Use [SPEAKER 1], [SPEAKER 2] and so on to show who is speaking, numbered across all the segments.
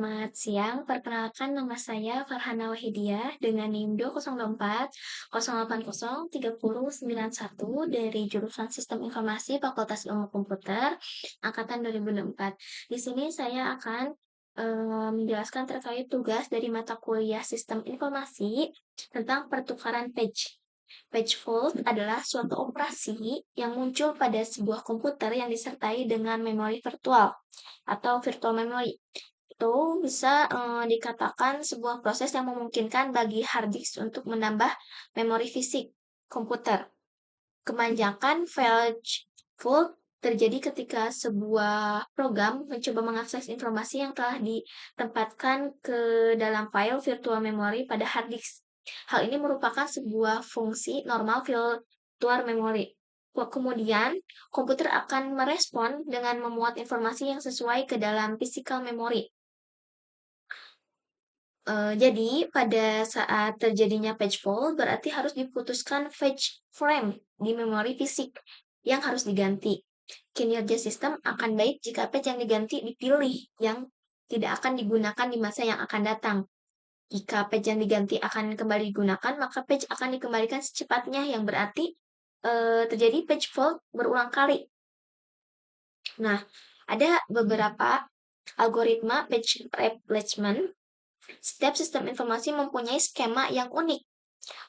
[SPEAKER 1] Selamat siang, perkenalkan nama saya Farhana Wahidiah dengan NIM 2024 080 3091 dari jurusan Sistem Informasi Fakultas Ilmu Komputer angkatan 2024. Di sini saya akan menjelaskan terkait tugas dari mata kuliah Sistem Informasi tentang pertukaran page. Page fault adalah suatu operasi yang muncul pada sebuah komputer yang disertai dengan memori virtual atau virtual memory. Itu bisa dikatakan sebuah proses yang memungkinkan bagi hard disk untuk menambah memori fisik komputer. Kemanjakan fetch fault terjadi ketika sebuah program mencoba mengakses informasi yang telah ditempatkan ke dalam file virtual memory pada hard disk. Hal ini merupakan sebuah fungsi normal virtual memory. Kemudian, komputer akan merespon dengan memuat informasi yang sesuai ke dalam physical memory. Jadi, pada saat terjadinya page fault, berarti harus diputuskan page frame di memori fisik yang harus diganti. Kinerja sistem akan baik jika page yang diganti dipilih yang tidak akan digunakan di masa yang akan datang. Jika page yang diganti akan kembali digunakan, maka page akan dikembalikan secepatnya, yang berarti terjadi page fault berulang kali. Nah, ada beberapa algoritma page replacement. Setiap sistem informasi mempunyai skema yang unik.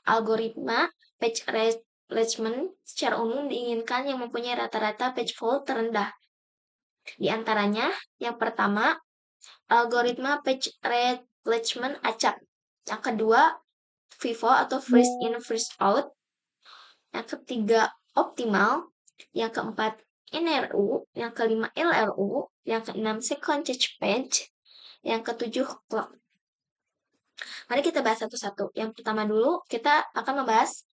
[SPEAKER 1] Algoritma page replacement secara umum diinginkan yang mempunyai rata-rata page fault terendah. Di antaranya, yang pertama, algoritma page replacement acak. Yang kedua, FIFO atau first in first out. Yang ketiga, optimal. Yang keempat, NRU. Yang kelima, LRU. Yang keenam, second change page. Yang ketujuh, clock. Mari kita bahas satu-satu. Yang pertama dulu, kita akan membahas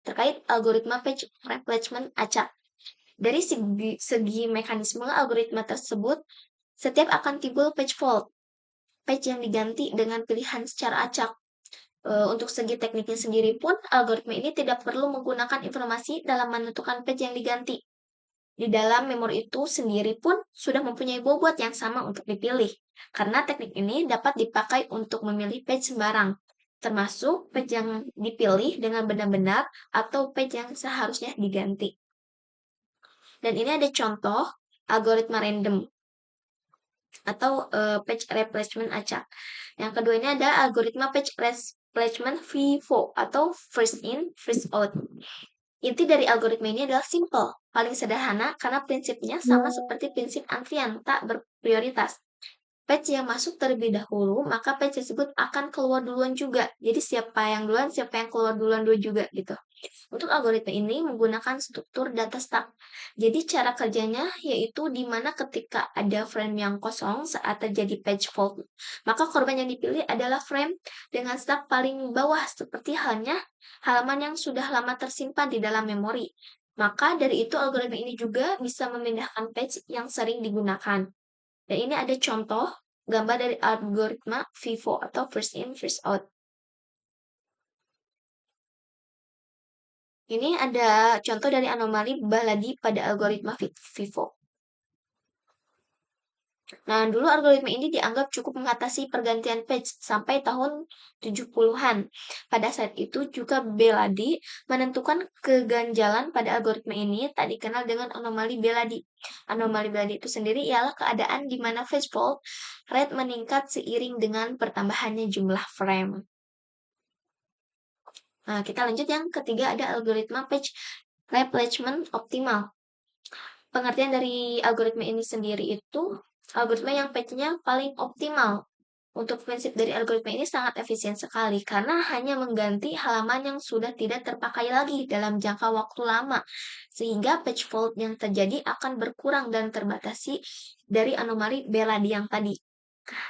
[SPEAKER 1] terkait algoritma page replacement acak. Dari segi mekanisme algoritma tersebut, setiap akan timbul page fault. Page yang diganti dengan pilihan secara acak. Untuk segi tekniknya sendiri pun, algoritma ini tidak perlu menggunakan informasi dalam menentukan page yang diganti. Di dalam memori itu sendiri pun sudah mempunyai bobot yang sama untuk dipilih, karena teknik ini dapat dipakai untuk memilih page sembarang, termasuk page yang dipilih dengan benar-benar atau page yang seharusnya diganti. Dan ini ada contoh algoritma random atau page replacement acak. Yang kedua ini ada algoritma page replacement FIFO atau first in, first out. Inti dari algoritma ini adalah simple, paling sederhana karena prinsipnya sama seperti prinsip antrian tak berprioritas. Page yang masuk terlebih dahulu, maka page tersebut akan keluar duluan juga. Jadi siapa yang duluan, siapa yang keluar duluan dulu juga gitu. Untuk algoritma ini menggunakan struktur data stack. Jadi cara kerjanya yaitu di mana ketika ada frame yang kosong saat terjadi page fault, maka korban yang dipilih adalah frame dengan stack paling bawah seperti halnya halaman yang sudah lama tersimpan di dalam memori. Maka dari itu algoritma ini juga bisa memindahkan page yang sering digunakan. Dan ini ada contoh gambar dari algoritma FIFO atau first in, first out. Ini ada contoh dari anomali Baladi pada algoritma FIFO. Nah, dulu algoritma ini dianggap cukup mengatasi pergantian page sampai tahun 70-an. Pada saat itu juga Beladi menentukan keganjalan pada algoritma ini tak dikenal dengan anomali Beladi. Anomali Beladi itu sendiri ialah keadaan di mana page fault rate meningkat seiring dengan pertambahannya jumlah frame. Nah, kita lanjut yang ketiga ada algoritma page replacement optimal. Pengertian dari algoritma ini sendiri itu algoritma yang page-nya paling optimal. Untuk prinsip dari algoritma ini sangat efisien sekali karena hanya mengganti halaman yang sudah tidak terpakai lagi dalam jangka waktu lama, sehingga page fault yang terjadi akan berkurang dan terbatasi dari anomali Beladi yang tadi.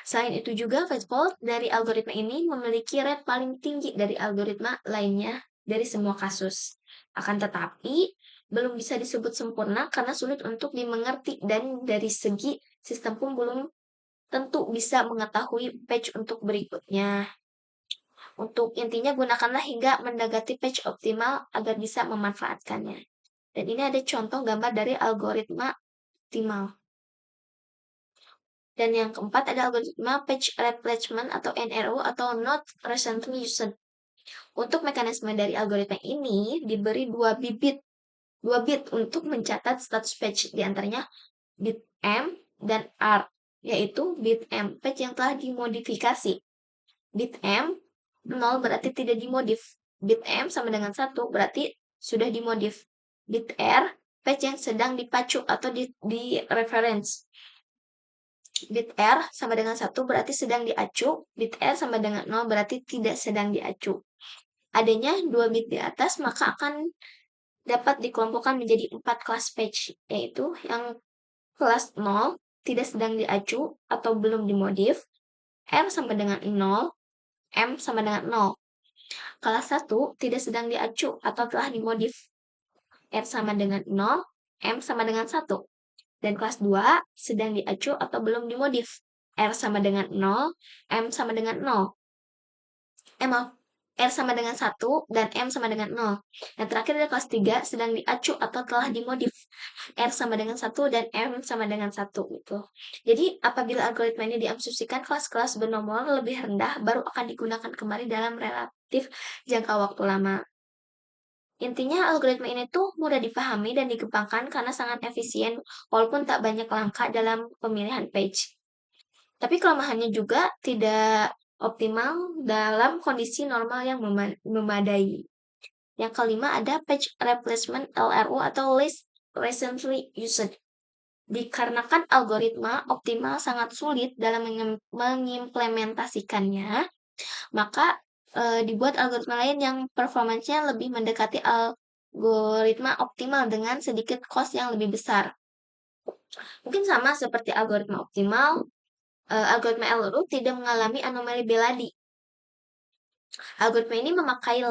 [SPEAKER 1] Selain itu juga page fault dari algoritma ini memiliki rate paling tinggi dari algoritma lainnya dari semua kasus. Akan tetapi, belum bisa disebut sempurna karena sulit untuk dimengerti dan dari segi sistem pun belum tentu bisa mengetahui page untuk berikutnya. Untuk intinya gunakanlah hingga mendekati page optimal agar bisa memanfaatkannya. Dan ini ada contoh gambar dari algoritma optimal. Dan yang keempat ada algoritma page replacement atau NRU atau not recently used. Untuk mekanisme dari algoritma ini diberi dua bit untuk mencatat status page, di antaranya bit M dan R, yaitu bit M page yang telah dimodifikasi. Bit M 0 berarti tidak dimodif. Bit M sama dengan 1 berarti sudah dimodif. Bit R page yang sedang dipacu atau di reference. Bit R sama dengan 1 berarti sedang diacu, bit R sama dengan 0 berarti tidak sedang diacu. Adanya dua bit di atas maka akan dapat dikelompokkan menjadi 4 kelas page, yaitu yang kelas 0 tidak sedang diacu atau belum dimodif, R sama dengan 0, M sama dengan 0. Kelas 1 tidak sedang diacu atau telah dimodif, R sama dengan 0, M sama dengan 1. Dan kelas 2 sedang diacu atau belum dimodif, R sama dengan 0, M sama dengan 0. Maaf, R sama dengan 1 dan M sama dengan 0. Yang terakhir adalah kelas 3 sedang diacu atau telah dimodif, R sama dengan 1 dan M sama dengan 1 gitu. Jadi apabila algoritma ini diasumsikan kelas-kelas bernomor lebih rendah baru akan digunakan kembali dalam relatif jangka waktu lama. Intinya algoritma ini tuh mudah dipahami dan dikembangkan karena sangat efisien walaupun tak banyak langkah dalam pemilihan page. Tapi kelemahannya juga tidak optimal dalam kondisi normal yang memadai. Yang kelima ada page replacement LRU atau least recently used. Dikarenakan algoritma optimal sangat sulit dalam mengimplementasikannya, maka dibuat algoritma lain yang performanya lebih mendekati algoritma optimal dengan sedikit cost yang lebih besar. Mungkin sama seperti algoritma optimal, algoritma LRU tidak mengalami anomali Beladi. Algoritma ini memakai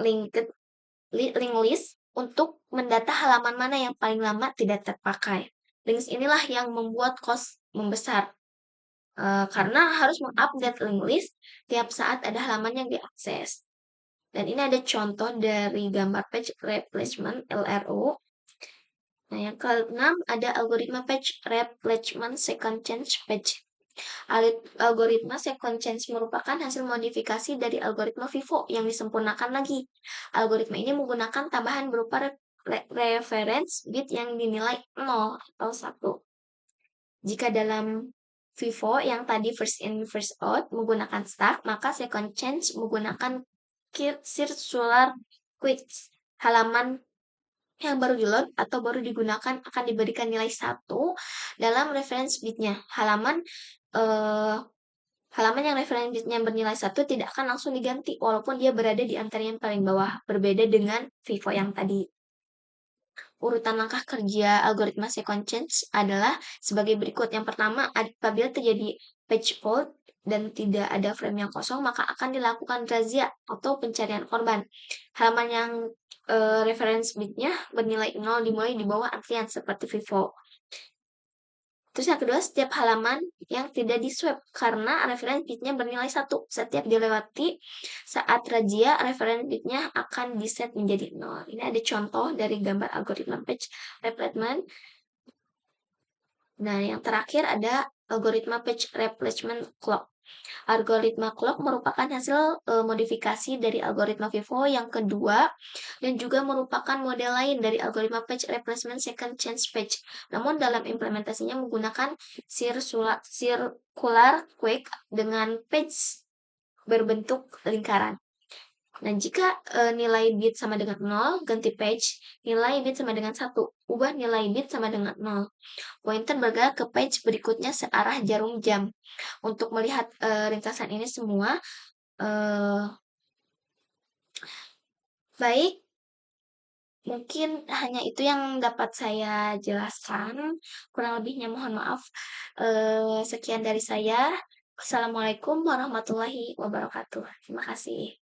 [SPEAKER 1] link list untuk mendata halaman mana yang paling lama tidak terpakai. Links inilah yang membuat cost membesar. Karena harus mengupdate link list tiap saat ada halaman yang diakses. Dan ini ada contoh dari gambar page replacement LRU. Nah, yang keenam ada algoritma page replacement second change page. Algoritma second change merupakan hasil modifikasi dari algoritma FIFO yang disempurnakan lagi. Algoritma ini menggunakan tambahan berupa reference bit yang dinilai 0 atau 1. Jika dalam FIFO yang tadi first in first out menggunakan stack, maka second change menggunakan circular quits. Halaman yang baru di-load atau baru digunakan akan diberikan nilai 1 dalam reference bitnya. Halaman yang reference bitnya bernilai 1 tidak akan langsung diganti walaupun dia berada di antara yang paling bawah, berbeda dengan FIFO yang tadi. Urutan langkah kerja algoritma second change adalah sebagai berikut. Yang pertama, apabila terjadi page fault dan tidak ada frame yang kosong, maka akan dilakukan razia atau pencarian korban. Halaman yang reference bitnya bernilai 0 dimulai di bawah antrian seperti FIFO. Terus yang kedua, setiap halaman yang tidak di-swap karena reference bitnya bernilai 1. Setiap dilewati saat razia, reference bitnya akan di-set menjadi 0. Ini ada contoh dari gambar algoritma page replacement. Nah, yang terakhir ada algoritma page replacement clock. Algoritma clock merupakan hasil modifikasi dari algoritma FIFO yang kedua dan juga merupakan model lain dari algoritma page replacement second change page. Namun dalam implementasinya menggunakan circular quake dengan page berbentuk lingkaran. Nah, jika nilai bit sama dengan 0, ganti page, nilai bit sama dengan 1, ubah nilai bit sama dengan 0. Pointer bergerak ke page berikutnya searah jarum jam. Untuk melihat ringkasan ini semua, baik, mungkin hanya itu yang dapat saya jelaskan. Kurang lebihnya mohon maaf. Sekian dari saya. Assalamualaikum warahmatullahi wabarakatuh. Terima kasih.